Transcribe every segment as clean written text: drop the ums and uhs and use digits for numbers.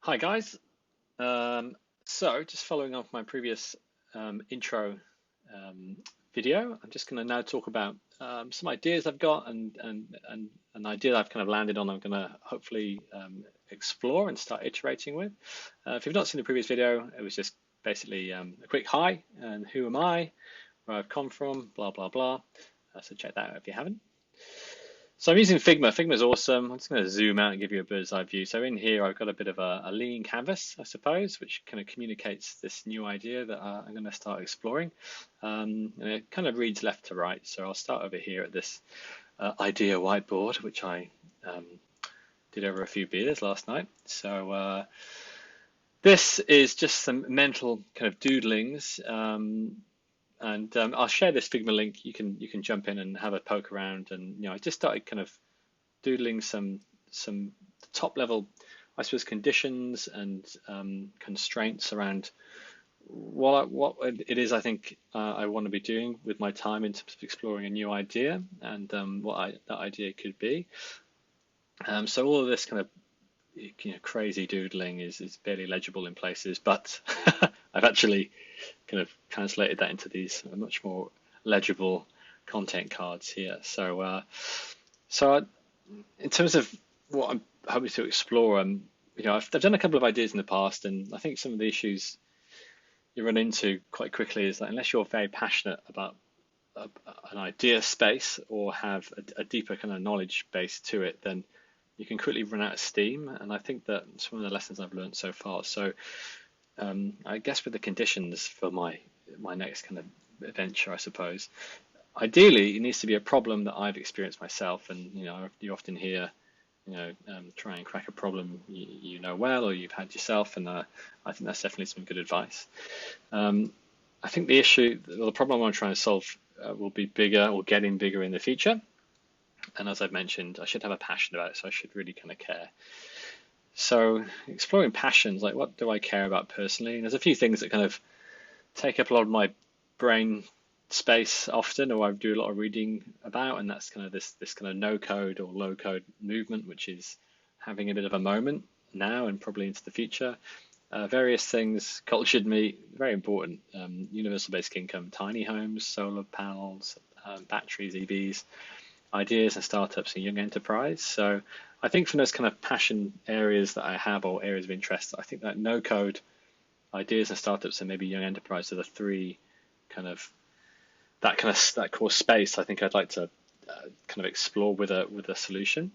Hi guys. So just following off my previous intro um, video, I'm just going to now talk about some ideas I've got and an idea I've kind of landed on. I'm going to hopefully explore and start iterating with. If you've not seen the previous video, it was just basically a quick hi and who am I, where I've come from, blah blah blah. So check that out if you haven't. So I'm using Figma. Figma is awesome. I'm just going to zoom out and give you a bird's eye view. So in here, I've got a bit of a lean canvas, I suppose, which kind of communicates this new idea that I'm going to start exploring. And it kind of reads left to right. So I'll start over here at this idea whiteboard, which I did over a few beers last night. So this is just some mental kind of doodlings. And I'll share this Figma link. You can jump in and have a poke around. And I just started kind of doodling some top level, I suppose, conditions and constraints around what it is I think I want to be doing with my time in terms of exploring a new idea and what that idea could be. So all of this kind of crazy doodling is barely legible in places, but I've actually kind of translated that into these much more legible content cards here. So in terms of what I'm hoping to explore, I've done a couple of ideas in the past, and I think some of the issues you run into quite quickly is that unless you're very passionate about an idea space or have a deeper kind of knowledge base to it, then you can quickly run out of steam. And I think that some of the lessons I've learned so far. So I guess with the conditions for my next kind of adventure, I suppose, ideally it needs to be a problem that I've experienced myself. And you often hear, try and crack a problem you know well or you've had yourself, and I think that's definitely some good advice. I think the problem I want to try and solve will be bigger or getting bigger in the future. And as I've mentioned, I should have a passion about it, so I should really kind of care. So exploring passions, like what do I care about personally? And there's a few things that kind of take up a lot of my brain space often, or I do a lot of reading about, and that's kind of this kind of no code or low code movement, which is having a bit of a moment now and probably into the future. Various things cultured me, very important. Universal basic income, tiny homes, solar panels, batteries, EVs, ideas and startups and young enterprise. So I think from those kind of passion areas that I have or areas of interest, I think that no code, ideas and startups, and maybe young enterprise are the three kind of that core space I think I'd like to kind of explore with a solution,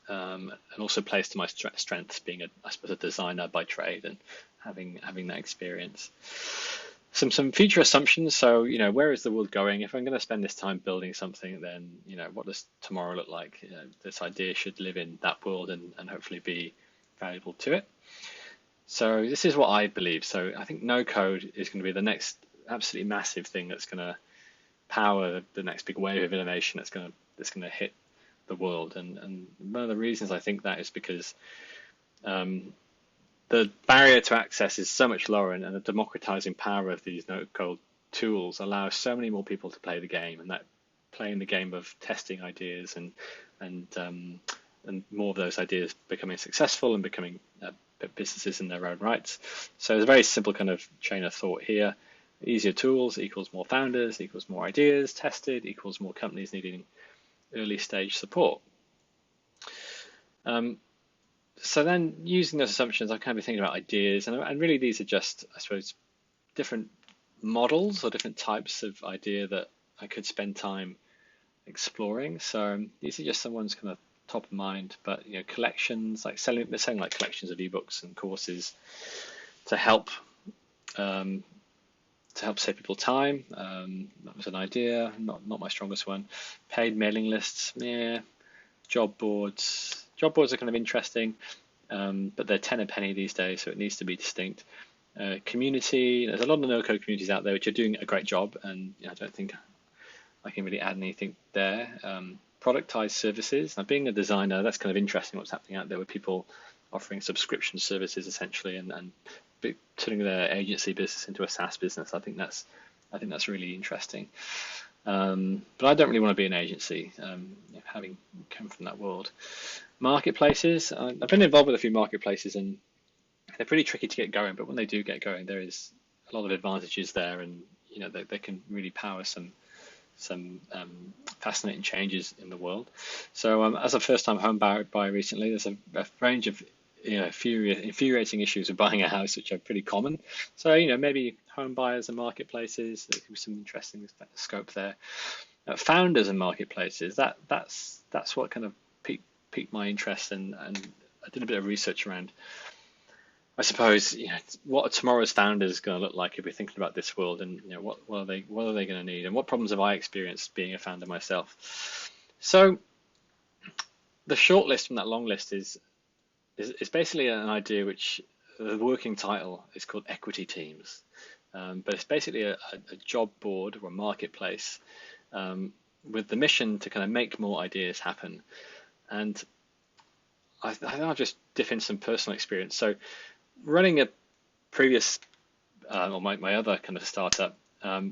and also plays to my strengths, being I suppose a designer by trade and having that experience. Some future assumptions. So, where is the world going? If I'm going to spend this time building something, then, what does tomorrow look like? This idea should live in that world and hopefully be valuable to it. So this is what I believe. So I think no code is going to be the next absolutely massive thing that's going to power the next big wave of innovation that's going to hit the world. And one of the reasons I think that is because the barrier to access is so much lower, and the democratizing power of these no-code tools allows so many more people to play the game, and that playing the game of testing ideas and more of those ideas becoming successful and becoming businesses in their own rights. So there's a very simple kind of chain of thought here. Easier tools equals more founders equals more ideas tested equals more companies needing early stage support. So then, using those assumptions, I kind of be thinking about ideas, and really these are just, I suppose, different models or different types of idea that I could spend time exploring. So these are just someone's kind of top of mind, but collections, like selling like collections of ebooks and courses to help save people time. That was an idea, not my strongest one. Paid mailing lists, yeah. Job boards. Job boards are kind of interesting, but they're 10 a penny these days, so it needs to be distinct. Community, there's a lot of no-code communities out there which are doing a great job, and I don't think I can really add anything there. Productized services. Now, being a designer, that's kind of interesting what's happening out there with people offering subscription services essentially, and turning their agency business into a SaaS business. I think that's really interesting. But I don't really want to be an agency, having come from that world. Marketplaces. I've been involved with a few marketplaces, and they're pretty tricky to get going, but when they do get going, there is a lot of advantages there, and they can really power some fascinating changes in the world. So as a first-time home buyer recently, there's a range of infuriating issues with buying a house, which are pretty common. So maybe home buyers and marketplaces, there could be some interesting scope there. Founders and marketplaces, that's what kind of piqued my interest, and I did a bit of research around, I suppose, what are tomorrow's founders going to look like if we're thinking about this world, and what are they going to need, and what problems have I experienced being a founder myself. So the short list from that long list is basically an idea which the working title is called equity teams, but it's basically a job board or a marketplace with the mission to kind of make more ideas happen. And I think I'll just dip into some personal experience. So running a previous or my other kind of startup,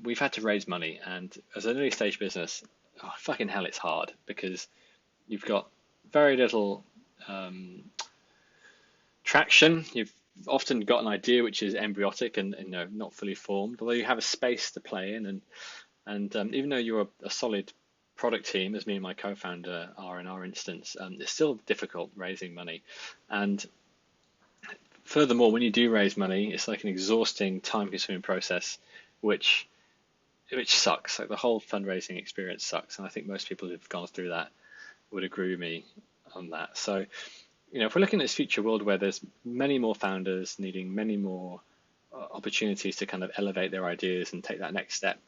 we've had to raise money, and as an early stage business, fucking hell, it's hard because you've got very little traction. You've often got an idea which is embryotic and not fully formed, although you have a space to play in, and even though you're a solid product team, as me and my co-founder are in our instance, it's still difficult raising money. And furthermore, when you do raise money, it's like an exhausting, time-consuming process, which sucks. Like the whole fundraising experience sucks, and I think most people who've gone through that would agree with me on that. So, if we're looking at this future world where there's many more founders needing many more opportunities to kind of elevate their ideas and take that next step,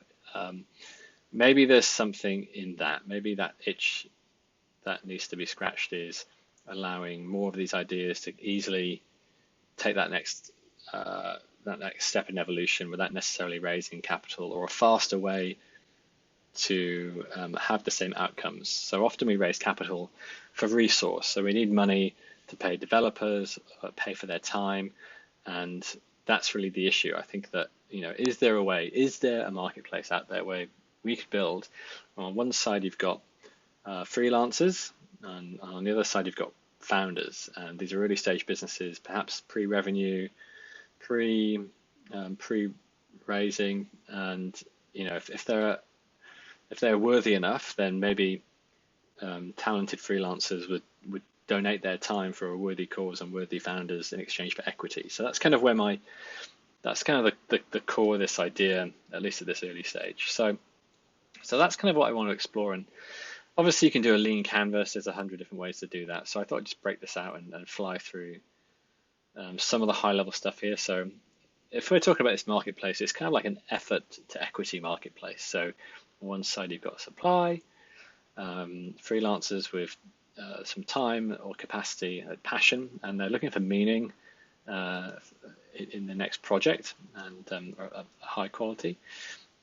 maybe there's something in that. Maybe that itch that needs to be scratched is allowing more of these ideas to easily take that next step in evolution without necessarily raising capital, or a faster way to have the same outcomes. So often we raise capital for resource. So we need money to pay developers, pay for their time, and that's really the issue. I think that, is there a marketplace out there where we could build? On one side you've got freelancers, and on the other side you've got founders, and these are early stage businesses, perhaps pre-revenue, pre-raising, and if they're worthy enough, then maybe talented freelancers would donate their time for a worthy cause and worthy founders in exchange for equity. So that's kind of the core of this idea, at least at this early stage. So that's kind of what I want to explore. And obviously you can do a lean canvas. There's 100 different ways to do that. So I thought I'd just break this out and fly through some of the high level stuff here. So if we're talking about this marketplace, it's kind of like an effort to equity marketplace. So on one side you've got supply, freelancers with some time or capacity, passion, and they're looking for meaning in the next project and a high quality.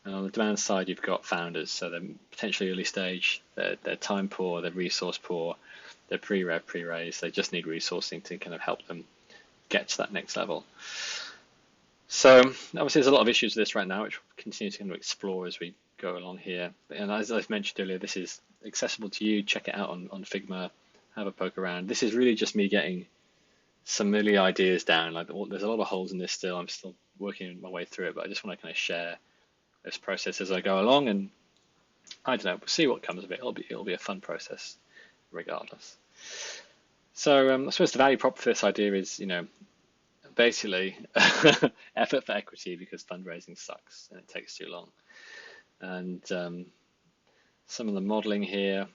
And on the demand side, you've got founders, so they're potentially early stage, they're time poor, they're resource poor, they're pre-rev, pre-raise, they just need resourcing to kind of help them get to that next level. So obviously there's a lot of issues with this right now, which we'll continue to kind of explore as we go along here. And as I've mentioned earlier, this is accessible to you. Check it out on Figma, have a poke around. This is really just me getting some early ideas down. Like there's a lot of holes in this still. I'm still working my way through it, but I just want to kind of share this process as I go along, and I don't know, we'll see what comes of it. It'll be a fun process regardless. So I suppose the value prop for this idea is, basically effort for equity, because fundraising sucks and it takes too long. And some of the modeling here,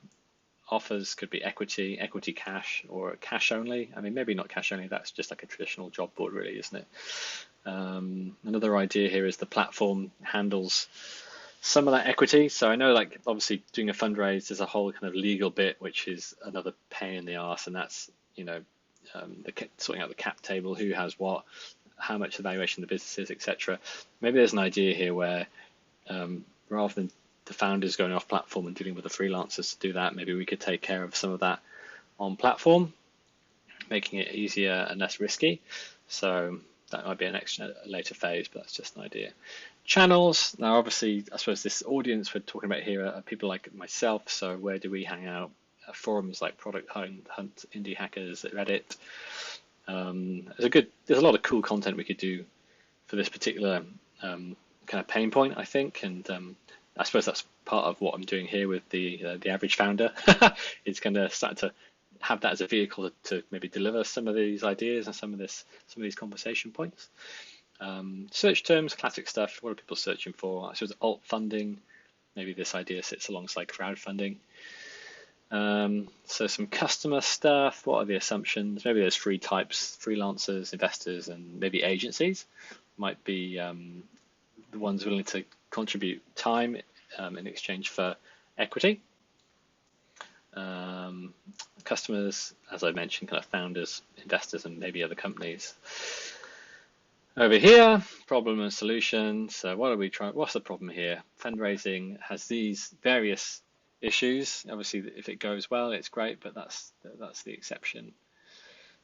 offers could be equity cash, or cash only. I mean, maybe not cash only, that's just like a traditional job board really, isn't it? Another idea here is the platform handles some of that equity. So I know, like, obviously doing a fundraise, there's a whole kind of legal bit, which is another pain in the arse, and that's, sorting out the cap table, who has what, how much evaluation the business is, etc. Maybe there's an idea here where rather than the founders going off platform and dealing with the freelancers to do that, maybe we could take care of some of that on platform, making it easier and less risky. So that might be a later phase, but that's just an idea. Channels. Now, obviously, I suppose this audience we're talking about here are people like myself. So where do we hang out? Forums like Product Hunt, Indie Hackers, Reddit. There's a lot of cool content we could do for this particular kind of pain point, I think, and I suppose that's part of what I'm doing here with the average founder. It's going to start to have that as a vehicle to maybe deliver some of these ideas and some of these conversation points. Search terms, classic stuff. What are people searching for? I suppose alt funding. Maybe this idea sits alongside crowdfunding. So some customer stuff. What are the assumptions? Maybe there's three types: freelancers, investors, and maybe agencies. Might be the ones willing to contribute time in exchange for equity. Customers, as I mentioned, kind of founders, investors, and maybe other companies. Over here, problem and solution. So what are we trying? What's the problem here? Fundraising has these various issues. Obviously, if it goes well, it's great, but that's the exception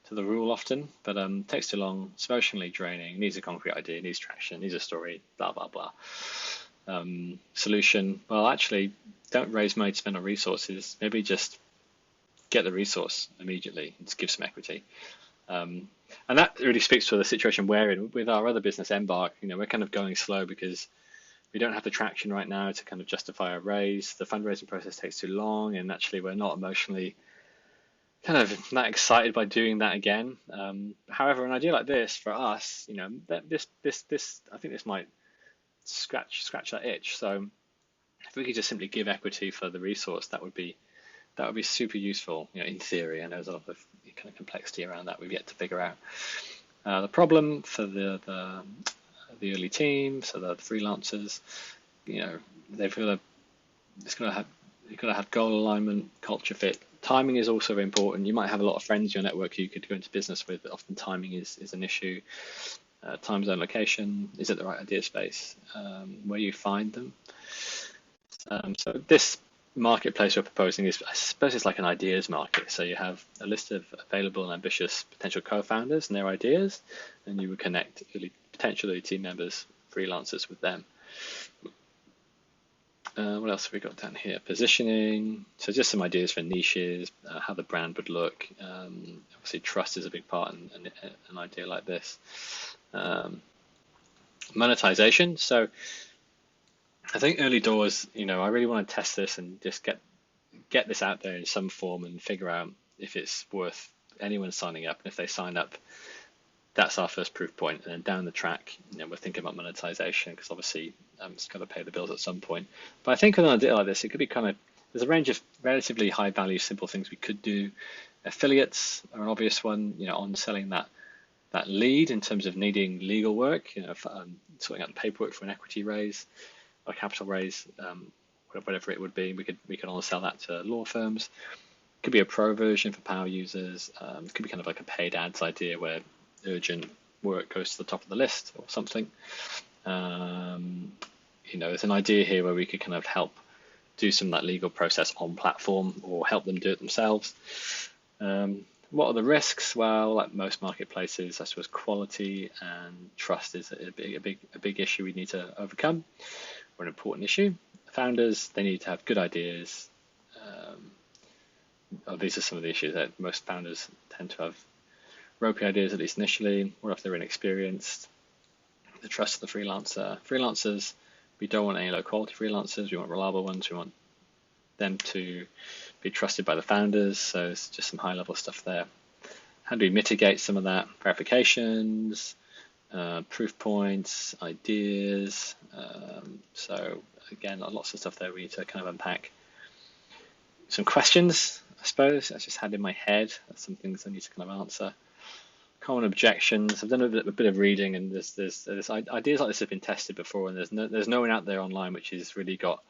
to the rule often. But takes too long, it's emotionally draining, needs a concrete idea, needs traction, needs a story, blah blah blah. Solution, well, actually, don't raise money to spend on resources. Maybe just get the resource immediately and just give some equity. And that really speaks to the situation we're in with our other business, Embark. We're kind of going slow because we don't have the traction right now to kind of justify a raise. The fundraising process takes too long, and actually we're not emotionally kind of that excited by doing that again. However, an idea like this for us, this I think this might scratch that itch. So if we could just simply give equity for the resource, that would be super useful. In theory, I know there's a lot of kind of complexity around that we've yet to figure out. The problem for the early team, so the freelancers, they've got to have goal alignment, culture fit. Timing is also important. You might have a lot of friends in your network who you could go into business with, but often timing is an issue. Time zone, location, is it the right idea space, where you find them. So this marketplace we're proposing is, I suppose, it's like an ideas market. So you have a list of available and ambitious potential co-founders and their ideas, and you would connect potentially team members, freelancers with them. What else have we got down here? Positioning. So just some ideas for niches, how the brand would look. Obviously, trust is a big part in an idea like this. Monetization. So I think early doors, I really want to test this and just get this out there in some form and figure out if it's worth anyone signing up. And if they sign up, that's our first proof point. And then down the track, we're thinking about monetization because obviously it's got to pay the bills at some point. But I think with an idea like this, it could be there's a range of relatively high value, simple things we could do. Affiliates are an obvious one, on selling that lead in terms of needing legal work, sorting out the paperwork for an equity raise or capital raise, whatever it would be. We could also sell that to law firms. It could be a pro version for power users. It could be kind of like a paid ads idea where urgent work goes to the top of the list or something. There's an idea here where we could kind of help do some of that legal process on platform or help them do it themselves. What are the risks? Well, like most marketplaces, I suppose quality and trust is a big issue we need to overcome, or an important issue. Founders, they need to have good ideas. These are some of the issues that most founders tend to have ropey ideas, at least initially, or if they're inexperienced. The trust of the freelancer. Freelancers, we don't want any low quality freelancers. We want reliable ones. We want them to be trusted by the founders. So it's just some high level stuff there. How do we mitigate some of that? Verifications, proof points, ideas. So again, lots of stuff there we need to kind of unpack. Some questions, I suppose, I just had in my head. Some things I need to kind of answer. Common objections. I've done a bit of reading, and there's ideas like this have been tested before, and there's no one out there online which has really got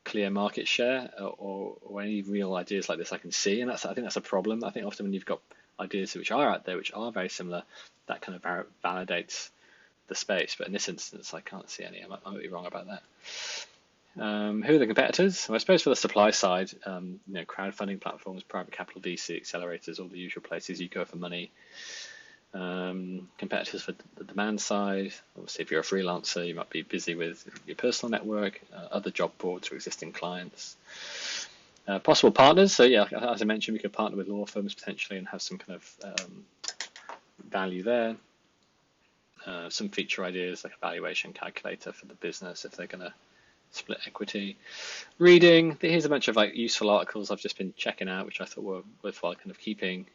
clear market share or any real ideas like this I can see, and I think that's a problem. I think often when you've got ideas which are out there which are very similar, that kind of validates the space. But in this instance, I can't see any. I might be wrong about that. Who are the competitors? Well, I suppose for the supply side, crowdfunding platforms, private capital, VC accelerators, all the usual places you go for money. Competitors for the demand side. Obviously, if you're a freelancer, you might be busy with your personal network, other job boards or existing clients. Possible partners. So yeah, as I mentioned, we could partner with law firms potentially and have some kind of value there. Some feature ideas like a valuation calculator for the business if they're going to split equity. Reading, here's a bunch of like useful articles I've just been checking out, which I thought were worthwhile kind of keeping,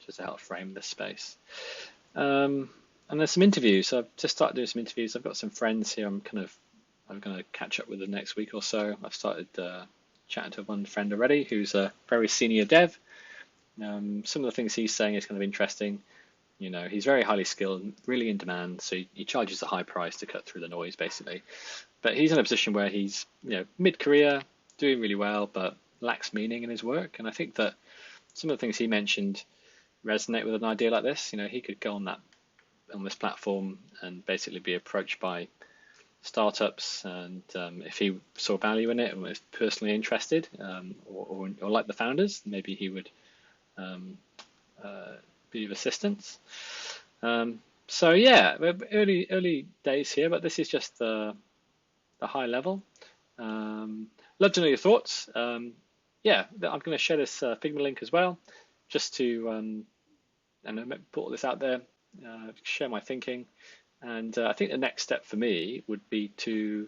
just to help frame this space. And there's some interviews. So I've just started doing some interviews. I've got some friends here I'm going to catch up with the next week or so. I've started chatting to one friend already who's a very senior dev. Some of the things he's saying is kind of interesting. You know, he's very highly skilled, really in demand, so he charges a high price to cut through the noise, basically. But he's in a position where he's, mid-career, doing really well, but lacks meaning in his work. And I think that some of the things he mentioned resonate with an idea like this. You know, he could go on this platform and basically be approached by startups, and if he saw value in it and was personally interested, or like the founders, maybe he would be of assistance. So yeah, early days here, but this is just the high level. Love to know your thoughts. Yeah, I'm going to share this Figma link as well, just to put all this out there, share my thinking. And I think the next step for me would be to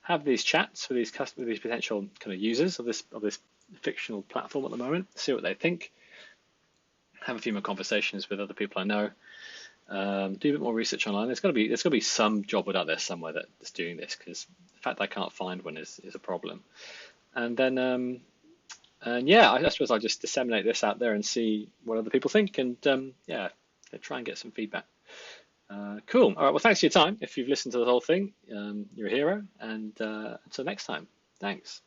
have these chats with these potential kind of users of this fictional platform at the moment, see what they think, have a few more conversations with other people I know, do a bit more research online. There's got to be some job board out there somewhere that's doing this, because the fact I can't find one is a problem. And then yeah, I suppose I'll just disseminate this out there and see what other people think, and yeah, try and get some feedback. Cool. All right. Well, thanks for your time. If you've listened to the whole thing, you're a hero. And until next time, thanks.